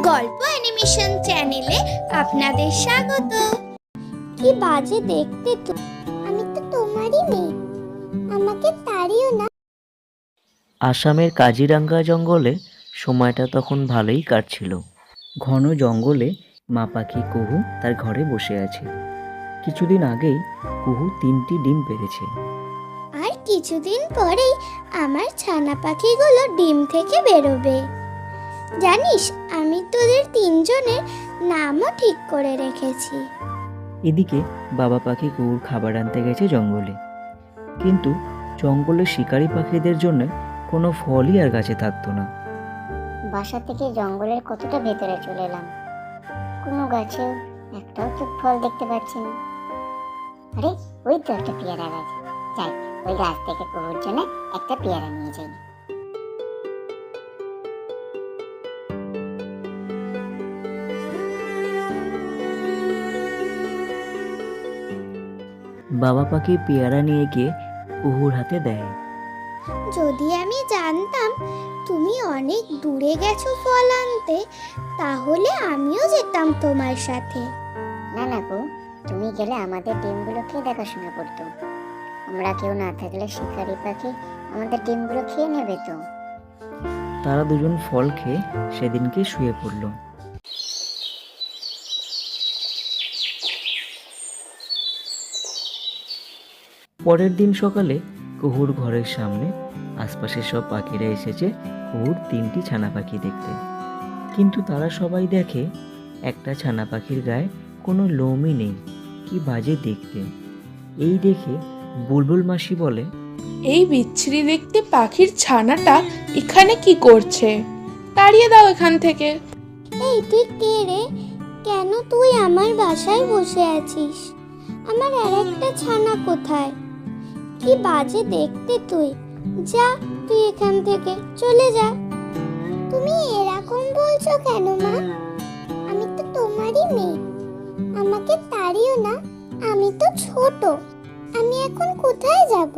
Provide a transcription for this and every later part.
গল্প অ্যানিমেশন চ্যানেলে আপনাদের স্বাগত। কি বাজে দেখতে তো, আমি তো তোমারই মেয়ে, আমাকে তাড়িও না। আসামের কাজিরাঙ্গা জঙ্গলে সময়টা তখন ভালোই কাটছিল। ঘন জঙ্গলে মা পাখি কুহু তার ঘরে বসে আছে। কিছুদিন আগেই কুহু 3টি ডিম পেড়েছে। আর কিছুদিন পরেই আমার ছানা পাখিগুলো ডিম থেকে বেরোবে। জানিস, আমি তোদের 3জনের নামও ঠিক করে রেখেছি। এদিকে বাবা পাখি কুহুর খাবার আনতে গেছে জঙ্গলে, কিন্তু জঙ্গলের শিকারী পাখিদের জন্য কোনো ফলই আর গাছে থাকতো না। বাসা থেকে জঙ্গলের কতটা ভেতরে চলে এলাম, কোনো গাছেও একটাও তো ফল দেখতে পাচ্ছি না। আরে ওই তো একটা পেয়ারা গাছ, যাই ওই গাছ থেকে কুহুর জন্য একটা পেয়ারা নিয়ে যাই। বাবা পাখি পেয়ারা নিয়ে গিয়ে কুহুর হাতে দেয়। যদি আমি জানতাম তুমি অনেক দূরে গেছো ফল আনতে, তাহলে আমিও যেতাম তোমার সাথে। না না কুহু, তুমি গেলে আমাদের ডিমগুলো কে দেখাশোনা করতো? আমরা কেউ না থাকলে শিকারি পাখি আমাদের ডিমগুলো খেয়ে নেবে তো। তারা দুজন ফল খেয়ে সেদিনকে শুয়ে পড়ল। পরের দিন সকালে কুহুর ঘরের সামনে আশপাশের সব পাখিরা এসেছে কুহুর 3টি ছানা পাখি দেখতে। কিন্তু তারা সবাই দেখে একটা ছানা পাখির গায়ে কোনো লোমই নেই। কি বাজে দেখতে! এই দেখে বুলবুল মাসি বলে, এই বিচ্ছিরি দেখতে পাখির ছানাটা এখানে কি করছে? তাড়িয়ে দাও এখান থেকে। এই তুই কে রে? কেন তুই আমার বাসায় বসে আছিস? আমার আর একটা ছানা কোথায়? কি বাজে দেখতে তুই! যা তুই এখান থেকে চলে যা। তুমি এরকম বলছো কেন মা? আমি তো তোমারই মেয়ে, আমাকে তাড়িও না। আমি তো ছোট, আমি এখন কোথায় যাব?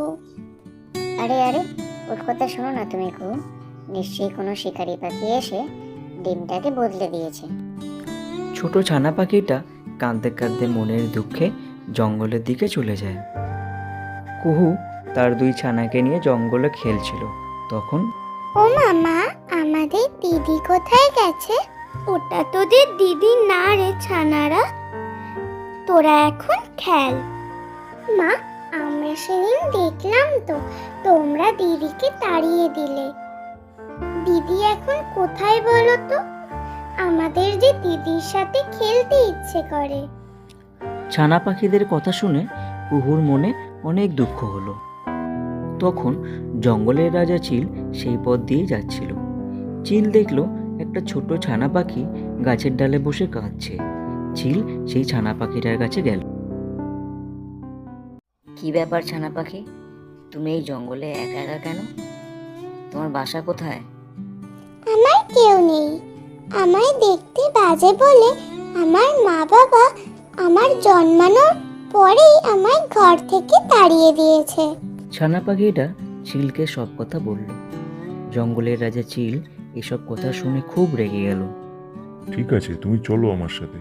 আরে আরে, ওর কথা শোনো না তুমি কুহু, নিশ্চয়ই কোনো শিকারি পাখি এসে ডিমটাকে বদলে দিয়েছে। ছোট ছানা পাখিটা কাঁদতে কাঁদতে মনের দুঃখে জঙ্গলের দিকে চলে যায়। কুহু তার 2 ছানাকে নিয়ে জঙ্গলে খেলছিল। তখন ও মামা, আমাদের দিদি কোথায় গেছে? ওটা তোদের দিদি না রে ছানারা, তোরা এখন খেল। মা, আমরা সেদিন দেখলাম তো তোমরা দিদিকে তাড়িয়ে দিলে। দিদি এখন কোথায় বলো তো? আমাদের যে দিদির সাথে খেলতে ইচ্ছে করে। ছানা পাখিদের কথা শুনে কুহুর মনে অনেক দুঃখ হলো। তখন জঙ্গলের রাজা চিল সেই পথ দিয়ে যাচ্ছিল। চিল দেখলো একটা ছোট ছানা পাখি গাছের ডালে বসে কাঁদছে। চিল সেই ছানা পাখিটার কাছে গেল। কি ব্যাপার ছানা পাখি, তুমি এই জঙ্গলে একা একা কেন? তোমার বাসা কোথায়? আমার কেউ নেই। আমায় দেখতে বাজে বলে আমার মা বাবা আমার জন্মানোর পরেই আমায় ঘর থেকে তাড়িয়ে দিয়েছে। ছানা পাখিটা চিলকে সব কথা বলল। জঙ্গলের রাজা চিল এসব কথা শুনে খুব রেগে গেল। ঠিক আছে, তুমি চলো আমার সাথে,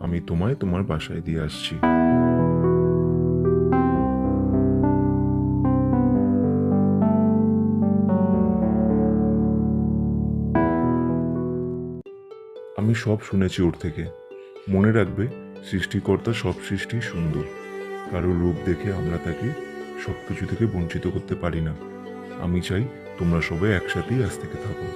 আমি তোমায় তোমার বাসায় দিয়ে আসছি। আমি সব শুনেছি ওর থেকে। মনে রাখবে, সৃষ্টিকর্তা সব সৃষ্টি সুন্দর। কারোর রূপ দেখে আমরা তাকে সবকিছু থেকে বঞ্চিত করতে পারি না। আমি চাই তোমরা সবাই একসাথেই আজ থেকে থাকো।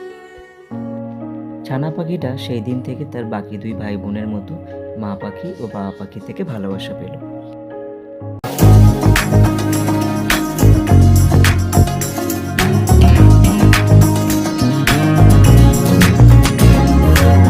ছানা পাখিটা সেই দিন থেকে তার বাকি 2 ভাই বোনের মতো মা পাখি ও বাবা পাখি থেকে ভালোবাসা পেল।